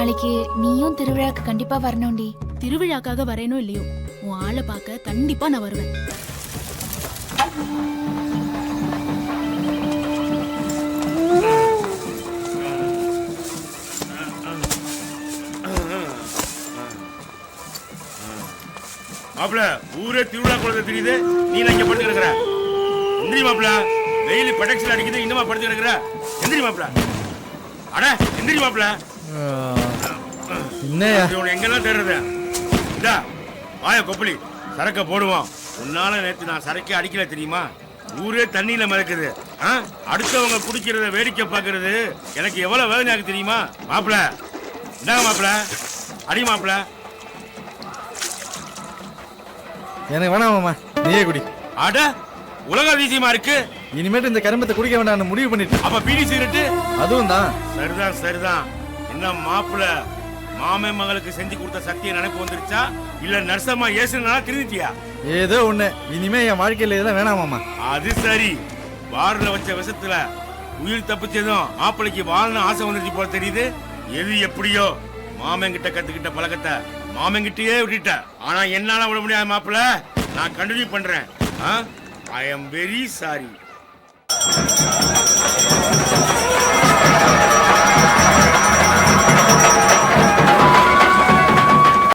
நாளைக்கு நீயும் திருவிழாக்கு கண்டிப்பா வரணும்டி. திருவிழாக்காக வரேனோ இல்லையோ, உன் ஆளை பார்க்க கண்டிப்பா நான் வருவேன். மாப்பிள ஊரே திருவிழா குழந்தை தெரியுது, நீ இங்க படுத்து கிடக்குற. எந்திரி மாப்பிள, வெயில் படக்ஷன் அடிக்குது, இன்னமா படுத்து கிடக்குற. எந்திரி மாப்பிள, அட எந்திரி மாப்பிள. எங்கெல்லாம் தேடுறது? இதா வாய கொப்பளி, சரக்க போடுவோம். உன்னால நேற்று நான் சரக்கே அடிக்கல தெரியுமா? ஊரே தண்ணியில மிதக்குது. அடுத்தவங்க குடிக்கிறத வேடிக்கை பார்க்கறது எனக்கு எவ்வளவு வேதனையாக்கு தெரியுமா? மாப்பிள என்ன மாப்பிள, அடி மாப்பிள. எனக்கு வேணாம் மாமா, நீயே குடி. அட உலக அதிசயமா இருக்கு. இனிமேட்டு இந்த கரும்பத்தை குடிக்க வேண்டாம்னு முடிவு பண்ணிட்டு. அப்ப பீடி சிகரெட்டு அதுவும் தான். சரிதான் சரிதான். என்ன மாப்பிள, மாமே மகளுக்கு செஞ்சு கொடுத்த சத்திய நினைப்பு வந்துருச்சா இல்ல நர்சமா ஏசுனால திருந்திட்டியா? ஏதோ ஒண்ணு, இனிமே என் வாழ்க்கையில இதெல்லாம் வேணாம் மாமா. அது சரி, பார்ல வச்ச விஷத்துல உயிர் தப்பிச்சதும் மாப்பிளைக்கு வாழணும் ஆசை வந்துருச்சு போல தெரியுது. எது எப்படியோ மாமன் கிட்ட கத்துக்கிட்ட பழக்கத்தை மாமங்கிட்டயே விட்டுட்ட. ஆனா என்னால விட முடியாது மாப்பிள, நான் கண்டினியூ பண்றேன். I am very sorry.